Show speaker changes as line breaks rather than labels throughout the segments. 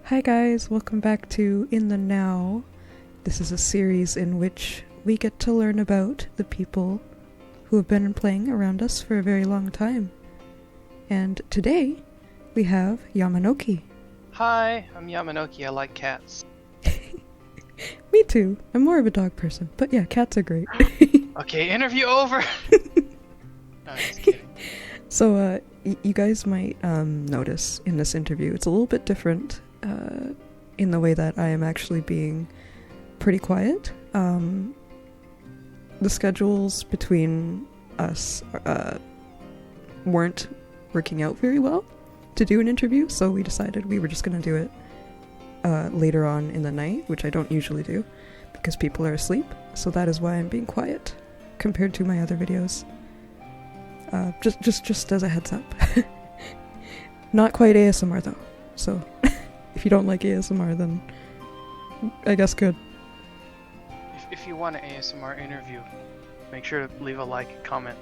Hi guys, welcome back to In the Now. This is a series in which we get to learn about the people who have been playing around us for a very long time. And today, we have Yamanoki.
Hi, I'm Yamanoki. I like cats.
Me too. I'm more of a dog person, but yeah, cats are great.
Okay, interview over! No, just kidding.
So, you guys might notice in this interview, it's a little bit different in the way that I am actually being pretty quiet. The schedules between us weren't working out very well to do an interview, so we decided we were just going to do it later on in the night, which I don't usually do because people are asleep, so that is why I'm being quiet compared to my other videos. Just as a heads up. Not quite ASMR though, so if you don't like ASMR, then I guess good.
If you want an ASMR interview, make sure to leave a like and comment.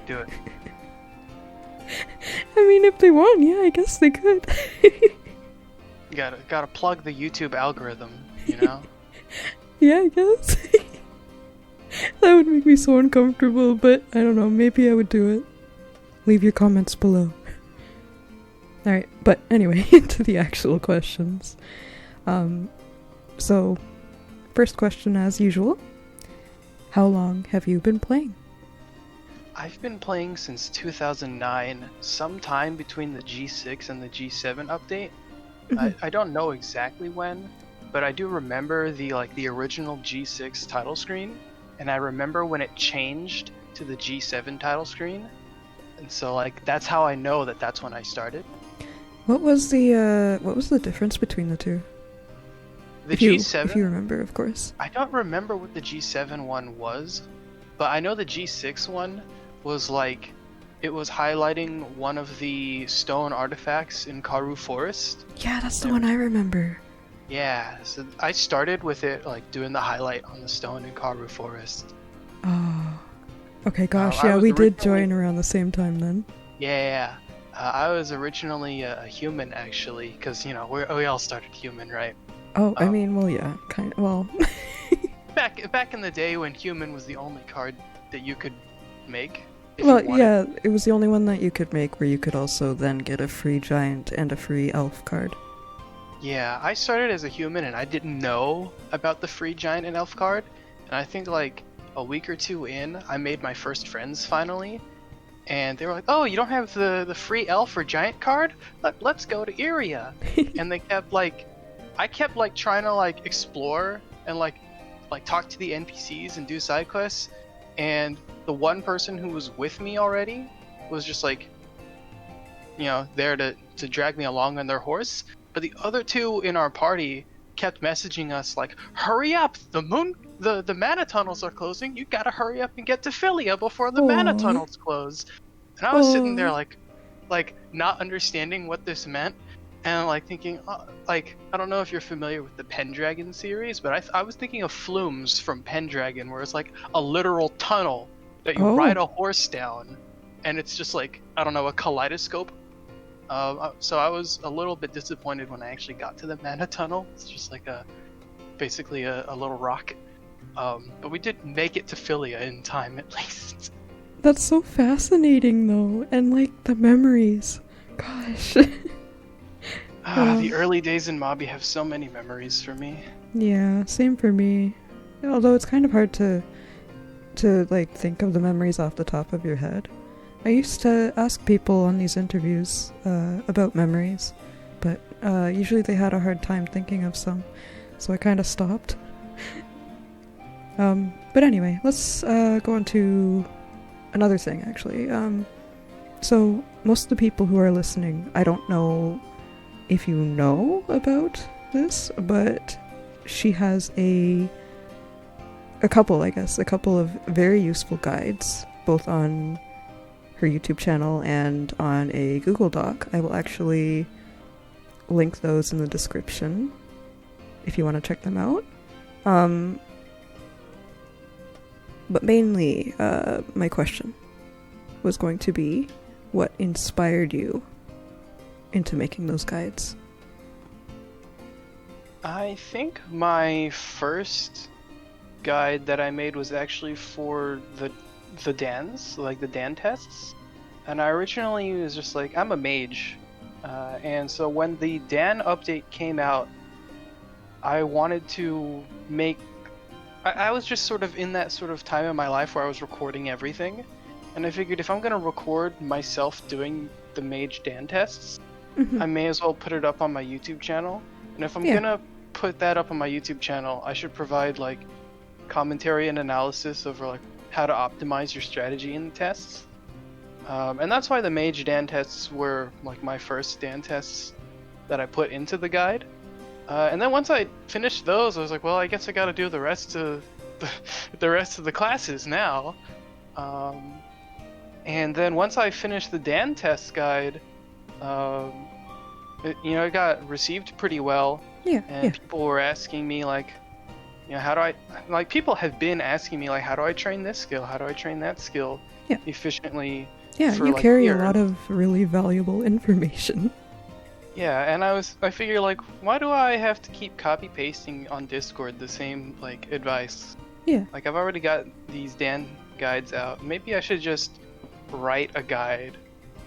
Do it.
I mean, if they want, yeah, I guess they could.
You gotta plug the YouTube algorithm, you know?
Yeah, I guess. That would make me so uncomfortable, but I don't know, maybe I would do it. Leave your comments below. Alright, but anyway, into the actual questions. So, first question as usual. How long have you been playing?
I've been playing since 2009, sometime between the G6 and the G7 update. I don't know exactly when, but I do remember the original G6 title screen, and I remember when it changed to the G7 title screen, and so that's how I know that that's when I started.
What was the difference between the two?
The G7?
If you remember, of course.
I don't remember what the G7 one was, but I know the G6 one was it was highlighting one of the stone artifacts in Karoo Forest.
Yeah, that's the one I remember.
Yeah, so I started with it doing the highlight on the stone in Karoo Forest.
Oh. Okay, gosh, yeah, we did join around the same time then.
Yeah. I was originally a human, actually, because, we all started human, right?
Oh, I mean, well, yeah, kind of, well...
back in the day when human was the only card that you could make.
Well, yeah, it was the only one that you could make where you could also then get a free giant and a free elf card.
Yeah, I started as a human and I didn't know about the free giant and elf card, and I think a week or two in, I made my first friends finally, and they were like, "Oh, you don't have the free elf or giant card? Let's go to Iria." And they kept I kept trying to explore and talk to the NPCs and do side quests, and the one person who was with me already was just there to drag me along on their horse. But the other two in our party kept messaging us "Hurry up! The mana tunnels are closing. You gotta hurry up and get to Philia before the mana tunnels close." And I was sitting there not understanding what this meant, and thinking I don't know if you're familiar with the Pendragon series, but I was thinking of Flumes from Pendragon, where it's a literal tunnel that you ride a horse down, and it's just I don't know, a kaleidoscope. So I was a little bit disappointed when I actually got to the mana tunnel. It's just basically a little rock. But we did make it to Philia in time, at least.
That's so fascinating, though, and the memories. Gosh.
The early days in Mobby have so many memories for me.
Yeah, same for me. Although it's kind of hard to think of the memories off the top of your head. I used to ask people on these interviews about memories, but usually they had a hard time thinking of some, so I kind of stopped. But anyway, let's go on to another thing, actually. So most of the people who are listening, I don't know if you know about this, but she has a couple of very useful guides, both on her YouTube channel and on a Google Doc. I will actually link those in the description if you want to check them out. But mainly, my question was going to be, what inspired you into making those guides?
I think my first guide that I made was actually for the Dans, like the Dan tests. And I originally was just like, I'm a mage. And so when the Dan update came out, I wanted to make... I was just sort of in that sort of time in my life where I was recording everything. And I figured if I'm going to record myself doing the mage Dan tests, I may as well put it up on my YouTube channel. And if I'm going to put that up on my YouTube channel, I should provide like commentary and analysis over like how to optimize your strategy in the tests. And that's why the mage Dan tests were like my first Dan tests that I put into the guide. And then once I finished those, I was like, well, I guess I got to do the rest of the rest of the classes now. And then once I finished the Dan test guide, it got received pretty well. And people were asking me like, how do I, like, people have been asking me like, how do I train this skill? How do I train that skill efficiently?
Yeah,
for,
you
like,
carry
years?
a lot of really valuable information.
Yeah, and I figure like, why do I have to keep copy pasting on Discord the same like advice?
Yeah.
Like, I've already got these Dan guides out. Maybe I should just write a guide.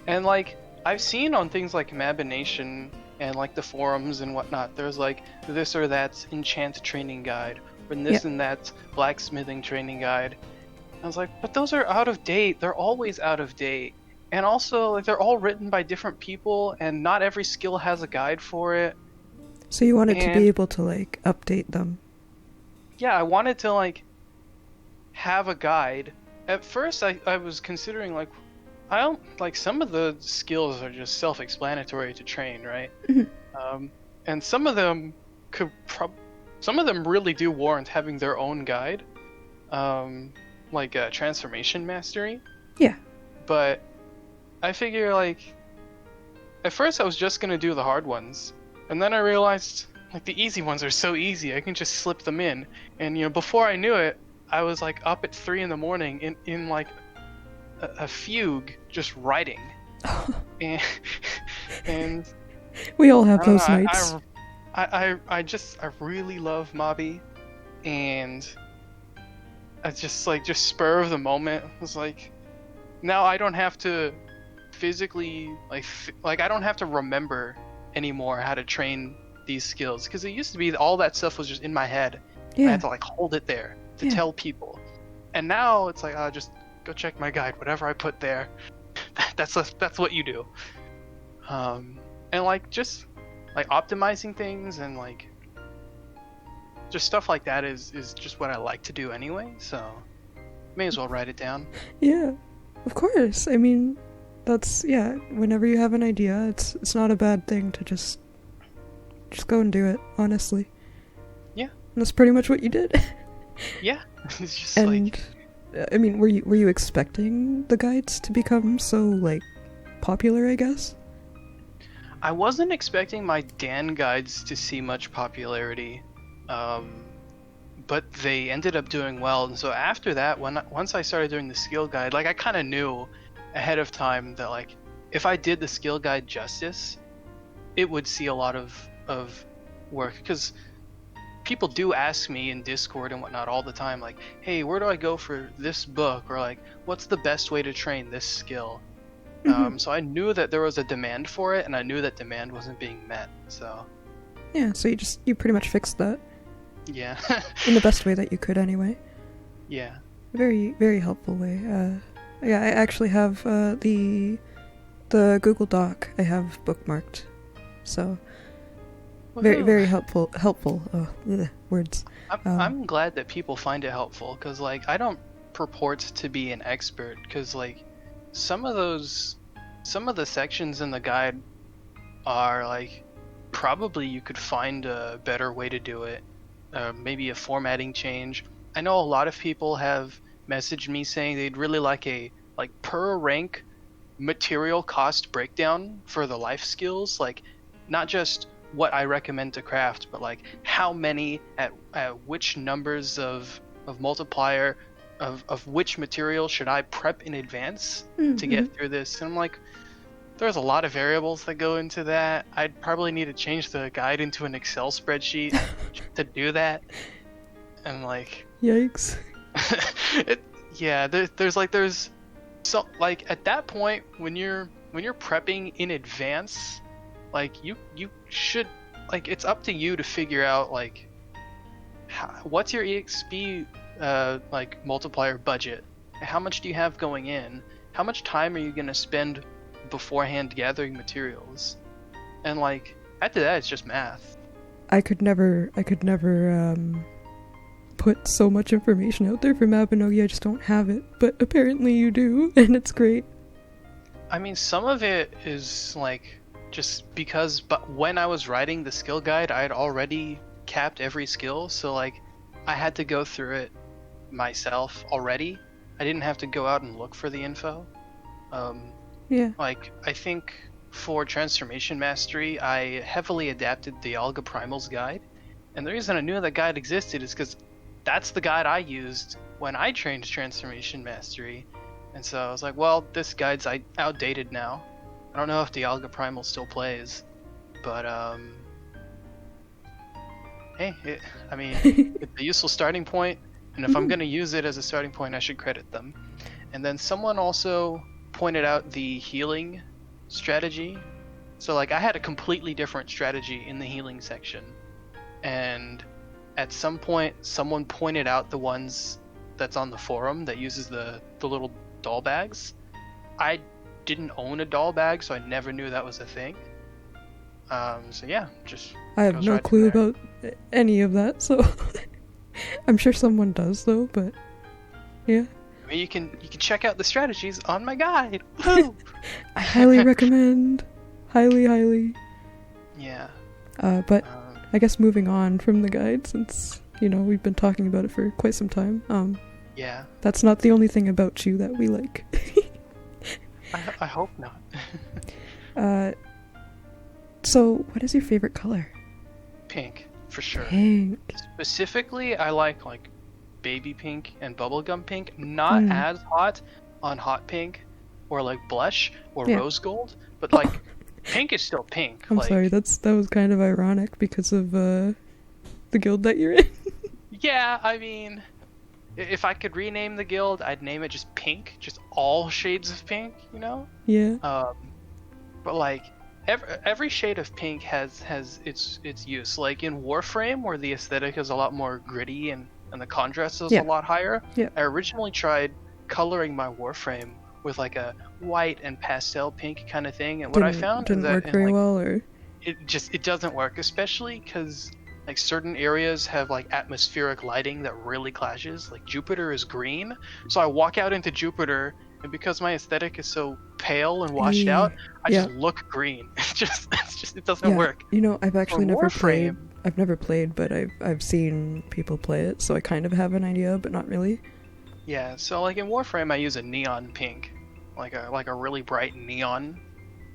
And like, I've seen on things like Mabinogi and like the forums and whatnot, there's like this or that enchant training guide, or this and that blacksmithing training guide. I was like, but those are out of date. They're always out of date. And also, like, they're all written by different people, and not every skill has a guide for it.
So you wanted to be able to, like, update them.
Yeah, I wanted to, like, have a guide. At first, I was considering, like, I don't, like, some of the skills are just self-explanatory to train, right? And some of them some of them really do warrant having their own guide. Like, transformation mastery.
Yeah.
But I figure, like, at first I was just gonna do the hard ones, and then I realized, like, the easy ones are so easy, I can just slip them in. And, before I knew it, I was, like, up at 3 in the morning in like, a fugue, just writing. and
we all have those nights.
I really love Mabi, and I just spur of the moment was like, now I don't have to physically like I don't have to remember anymore how to train these skills, because it used to be all that stuff was just in my head. I had to like hold it there to tell people, and now it's like, just go check my guide, whatever I put there, that's what you do. And like, just like optimizing things and like just stuff like that is just what I like to do anyway, so may as well write it down.
Yeah, of course. I mean, that's, whenever you have an idea, it's not a bad thing to just go and do it, honestly.
Yeah.
And that's pretty much what you did.
Yeah. It's just
and, I mean, were you expecting the guides to become so, like, popular, I guess?
I wasn't expecting my Dan guides to see much popularity, but they ended up doing well. And so after that, once I started doing the skill guide, like, I kind of knew ahead of time that, like, if I did the skill guide justice, it would see a lot of work, because people do ask me in Discord and whatnot all the time, like, hey, where do I go for this book, or like, what's the best way to train this skill? So I knew that there was a demand for it, and I knew that demand wasn't being met, so
yeah, so you pretty much fixed that.
Yeah.
In the best way that you could, anyway.
Yeah.
Very, very helpful way. I actually have the Google Doc I have bookmarked, so very, very helpful. Oh, words.
I'm glad that people find it helpful, because like, I don't purport to be an expert, because like some of the sections in the guide are like, probably you could find a better way to do it, maybe a formatting change. I know a lot of people have messaged me saying they'd really like a per rank material cost breakdown for the life skills, like not just what I recommend to craft, but like how many at which numbers of multiplier of which material should I prep in advance to get through this. And I'm like, there's a lot of variables that go into that. I'd probably need to change the guide into an Excel spreadsheet to do that. And like,
Yikes.
there's so like at that point when you're prepping in advance, like you should, like, it's up to you to figure out like what's your EXP like multiplier budget. How much do you have going in? How much time are you gonna spend beforehand gathering materials? And like after that, it's just math.
I could never put so much information out there for Mabinogi. I just don't have it, but apparently you do, and it's great.
I mean, some of it is like just because, but when I was writing the skill guide, I had already capped every skill, so like I had to go through it myself already. I didn't have to go out and look for the info.
Yeah.
Like, I think for Transformation Mastery, I heavily adapted the Alga Primals guide. And the reason I knew that guide existed is because that's the guide I used when I trained Transformation Mastery. And so I was like, well, this guide's outdated now. I don't know if the Alga Primal still plays. But, hey, it's a useful starting point. And if I'm going to use it as a starting point, I should credit them. And then someone also pointed out the healing strategy. So like I had a completely different strategy in the healing section. And at some point someone pointed out the ones that's on the forum that uses the little doll bags. I didn't own a doll bag, so I never knew that was a thing. So yeah, just
I have no clue about any of that, so I'm sure someone does though, but yeah.
I mean, you can check out the strategies on my guide. Woo!
I highly recommend. Highly.
Yeah.
But I guess moving on from the guide, since we've been talking about it for quite some time.
Yeah.
That's not the only thing about you that we like.
I hope not.
So what is your favorite color?
Pink, for sure.
Pink.
Specifically, I like baby pink and bubblegum pink. Not as hot on hot pink or like blush or rose gold, but like pink is still pink.
I'm sorry, that was kind of ironic because of the guild that you're in.
Yeah, I mean, if I could rename the guild, I'd name it just pink, just all shades of pink,
Yeah.
But like every shade of pink has its use. Like in Warframe, where the aesthetic is a lot more gritty and the contrast is a lot higher.
Yeah.
I originally tried coloring my Warframe with like a white and pastel pink kind of thing, and what I found
didn't
is that
work very well, or
it doesn't work, especially because like certain areas have like atmospheric lighting that really clashes. Like Jupiter is green, so I walk out into Jupiter, and because my aesthetic is so pale and washed out, I just look green. It doesn't work.
I've actually never played. I've never played, but I've seen people play it, so I kind of have an idea, but not really.
Yeah, so like in Warframe, I use a neon pink, like a really bright neon,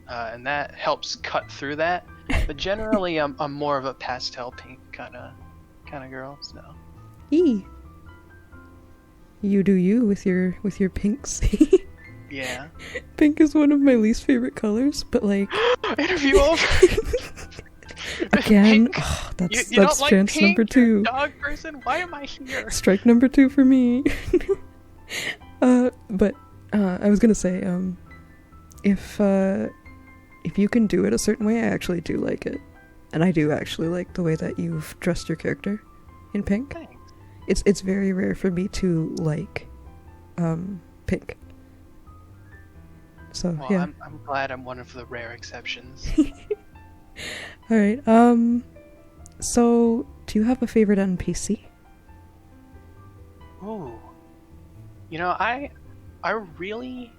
and that helps cut through that. But generally, I'm more of a pastel pink kind of girl. So.
You do you with your pinks.
Yeah.
Pink is one of my least favorite colors, but like.
Interview over.
Again,
Pink.
That's
don't like
chance
pink,
number 2.
Dog person, why am I here?
Strike number 2 for me. But I was gonna say, if you can do it a certain way, I actually do like it, and I do actually like the way that you've dressed your character in pink.
Thanks.
It's very rare for me to like pink. So
Well,
yeah.
I'm glad I'm one of the rare exceptions.
All right. So do you have a favorite NPC?
Ooh. I really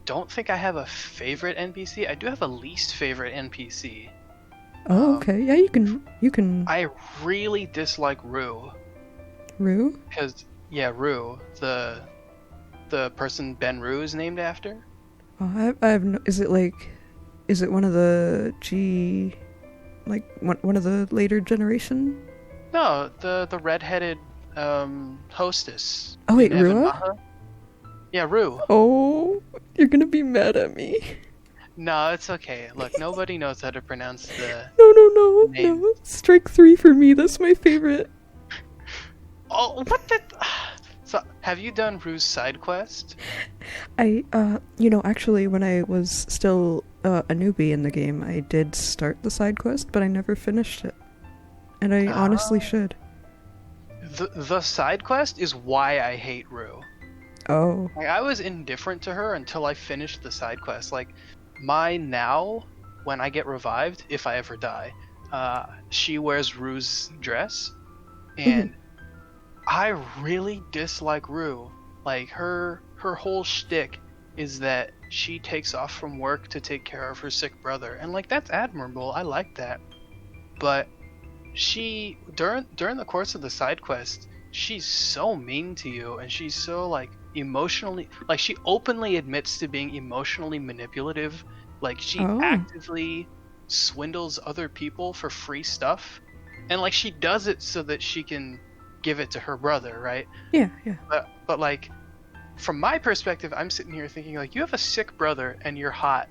don't think I have a favorite NPC. I do have a least favorite NPC.
Oh, okay. Yeah, you can.
I really dislike Rue.
Rue?
Because Rue, the person Ben Rue is named after.
Oh, I have no. Is it one of the one of the later generation?
No, the redheaded hostess.
Oh wait,
in
Rua?
Evan Maha. Yeah, Rue.
Oh, you're gonna be mad at me.
No, it's okay. Look, nobody knows how to pronounce the
No,
name.
no. Strike 3 for me. That's my favorite.
Oh, what the? So, have you done Rue's side quest?
Actually, when I was still a newbie in the game, I did start the side quest, but I never finished it. And I honestly should.
The side quest is why I hate Rue.
Oh.
Like, I was indifferent to her until I finished the side quest. Like, my now, when I get revived, if I ever die, she wears Rue's dress, and I really dislike Rue. Like, her whole shtick is that she takes off from work to take care of her sick brother, and like, that's admirable. I like that. But she during the course of the side quest, she's so mean to you, and she's so like emotionally, like, she openly admits to being emotionally manipulative. Like, she actively swindles other people for free stuff, and like, she does it so that she can give it to her brother, right?
Yeah.
But like, from my perspective, I'm sitting here thinking, like, you have a sick brother and you're hot.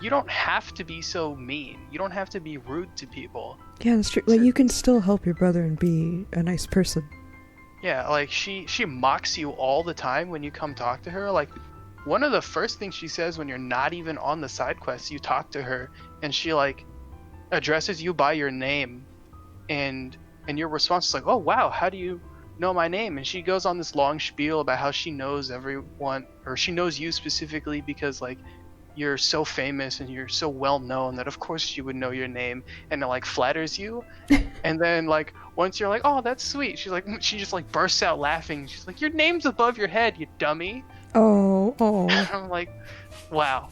You don't have to be so mean. You don't have to be rude to people.
Yeah, that's true. Like, you can still help your brother and be a nice person.
Yeah, like, she mocks you all the time when you come talk to her. Like, one of the first things she says when you're not even on the side quest, you talk to her, and she like addresses you by your name, and your response is like, "Oh wow, how do you know my name?" And she goes on this long spiel about how she knows everyone, or she knows you specifically because like you're so famous and you're so well known that of course she would know your name, and it like flatters you. And then like once you're like, "Oh, that's sweet," she just like bursts out laughing. She's like, "Your name's above your head, you dummy."
Oh.
I'm like, wow,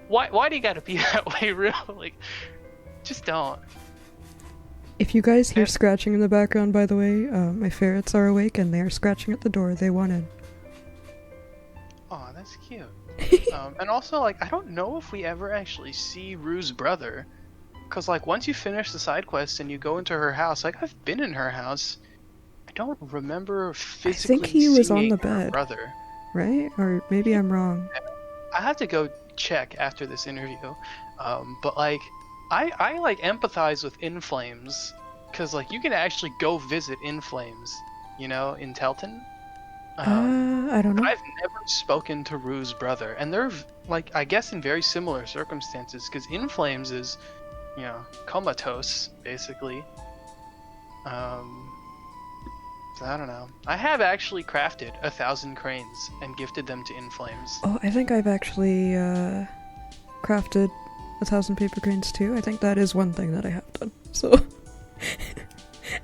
why do you gotta be that way, real? Like, just don't.
If you guys hear scratching in the background, by the way, my ferrets are awake and they are scratching at the door. They want in.
Oh, that's cute. And also, like, I don't know if we ever actually see Rue's brother, because like once you finish the side quest and you go into her house, like, I've been in her house, I don't remember physically.
I think he was on
seeing
the
her
bed,
brother.
right? Or maybe I'm wrong.
I have to go check after this interview. But like, I like empathize with In Flames, because like you can actually go visit In Flames, you know, in Telton.
I don't know.
I've never spoken to Rue's brother, and they're like, I guess, in very similar circumstances, because In Flames is, you know, comatose basically. So I don't know. I have actually crafted 1,000 cranes and gifted them to In Flames.
Oh, I think I've actually crafted 1,000 paper cranes too. I think that is one thing that I have done. So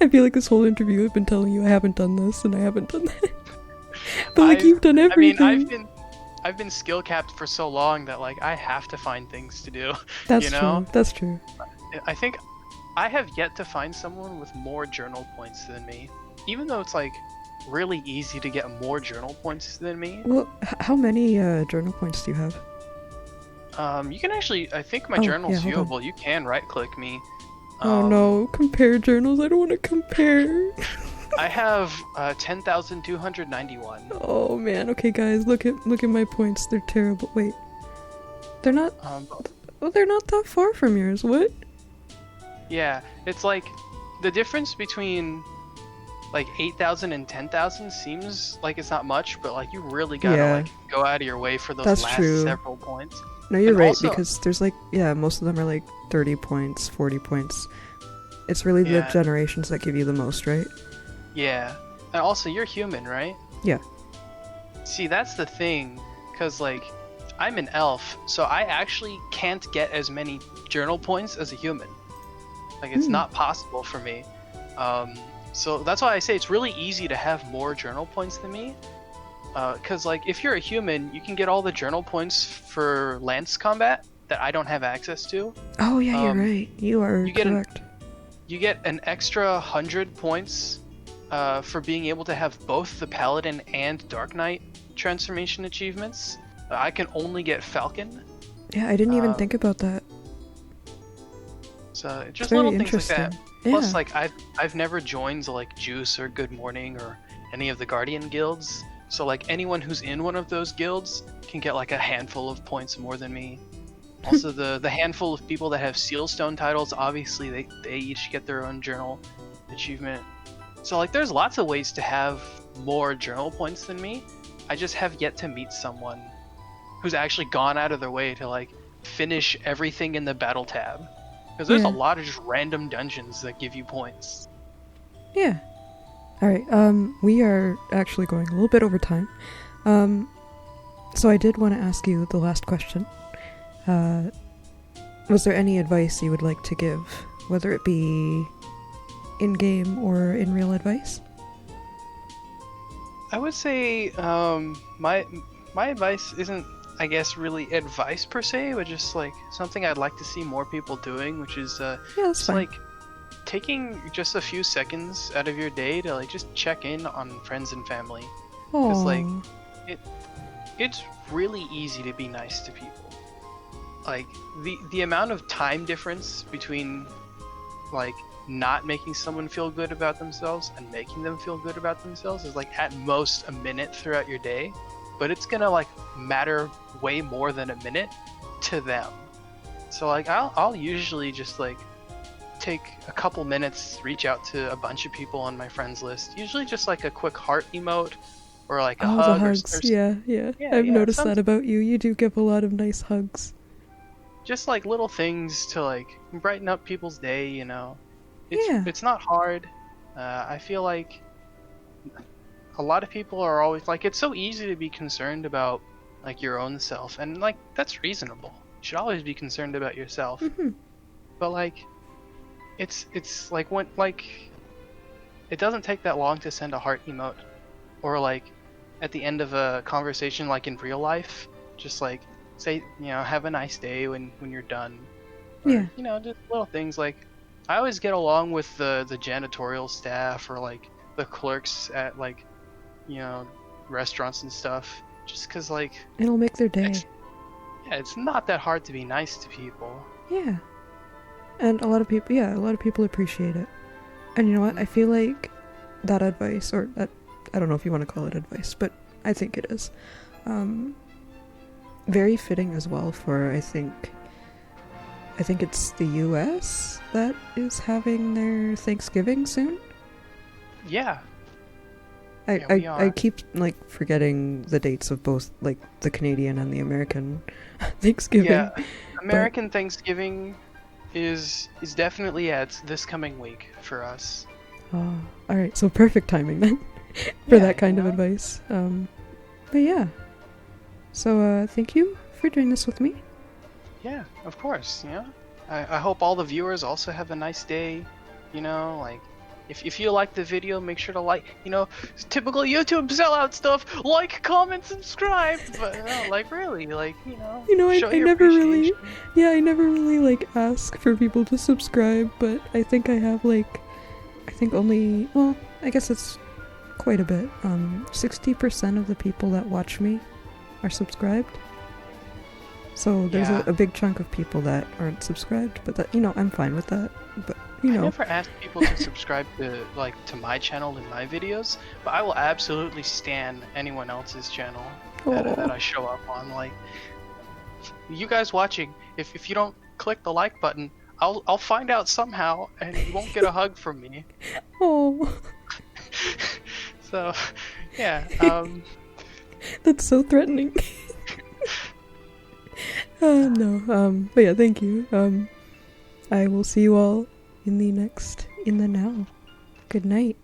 I feel like this whole interview I've been telling you I haven't done this and I haven't done that. But like, you've done everything.
I mean, I've been skill capped for so long that like I have to find things to do.
That's
you know?
true. That's true.
I think I have yet to find someone with more journal points than me. Even though it's like really easy to get more journal points than me.
Well, how many journal points do you have?
You can actually, I think my journal's
yeah,
viewable. You can right click me.
Oh no, compare journals. I don't want to compare.
I have 10,291.
Oh man. Okay, guys, look at my points. They're terrible. Wait, they're not. Well, they're not that far from yours. What?
Yeah, it's like the difference between like 8,000 and 10,000 seems like it's not much, but like you really gotta like go out of your way for those last several points.
No, you're right, because there's like, most of them are like 30 points, 40 points. It's really the generations that give you the most, right?
Yeah. And also, you're human, right?
Yeah.
See, that's the thing, because like, I'm an elf, so I actually can't get as many journal points as a human. Like, it's not possible for me. So that's why I say it's really easy to have more journal points than me. Because like, if you're a human, you can get all the journal points for lance combat that I don't have access to.
Oh yeah, you're right. You are correct.
You get an extra 100 points for being able to have both the Paladin and Dark Knight transformation achievements. I can only get Falcon.
Yeah, I didn't even think about that.
So just little things like that.
Yeah.
Plus, like, I've never joined like Juice or Good Morning or any of the Guardian guilds. So like anyone who's in one of those guilds can get like a handful of points more than me. Also, the handful of people that have Sealstone titles, obviously they each get their own journal achievement. So like, there's lots of ways to have more journal points than me. I just have yet to meet someone who's actually gone out of their way to like finish everything in the battle tab. Because there's a lot of just random dungeons that give you points.
Yeah. Alright, we are actually going a little bit over time. So I did want to ask you the last question. Was there any advice you would like to give, whether it be in-game or in real advice?
I would say my advice isn't, I guess, really advice per se, but just like something I'd like to see more people doing, which is just
fine.
like taking just a few seconds out of your day to like just check in on friends and family. Because like it's really easy to be nice to people. Like the amount of time difference between like not making someone feel good about themselves and making them feel good about themselves is like at most a minute throughout your day, but it's gonna like matter way more than a minute to them. So like I'll usually just like take a couple minutes, reach out to a bunch of people on my friends list, usually just like a quick heart emote or like a hug.
The hugs. Yeah. I've noticed that about you. You do give a lot of nice hugs.
Just like little things to like brighten up people's day, you know. It's not hard. I feel like a lot of people are always like, it's so easy to be concerned about like your own self, and like that's reasonable. You should always be concerned about yourself. But like it's like when like it doesn't take that long to send a heart emote, or like at the end of a conversation like in real life, just like say, you know, have a nice day when you're done. Or, you know, just little things like I always get along with the janitorial staff or like the clerks at like, you know, restaurants and stuff, just because like
it'll make their day.
It's not that hard to be nice to people.
Yeah. And a lot of people appreciate it. And you know what? I feel like that advice, or that, I don't know if you want to call it advice, but I think it is. Very fitting as well for, I think it's the US that is having their Thanksgiving soon.
Yeah.
I keep like forgetting the dates of both like the Canadian and the American Thanksgiving.
Yeah. American Thanksgiving is definitely it's this coming week for us.
Oh, alright, so perfect timing then for that kind of advice. But yeah. So thank you for doing this with me.
Yeah, of course, you know. I hope all the viewers also have a nice day, you know, like if you like the video, make sure to like, you know, typical YouTube sellout stuff, like, comment, subscribe, but like really, like, you know, show
I
your
never really,
appreciation.
I never really like ask for people to subscribe, but I think I have like, only, well, I guess it's quite a bit, 60% of the people that watch me are subscribed. So there's a big chunk of people that aren't subscribed, but that, you know, I'm fine with that. But you know,
I never ask people to subscribe to my channel and my videos, but I will absolutely stan anyone else's channel that I show up on. Like, you guys watching, if you don't click the like button, I'll find out somehow, and you won't get a hug from me.
Oh.
So, yeah.
That's so threatening. No. But yeah, thank you. I will see you all in the now. Good night.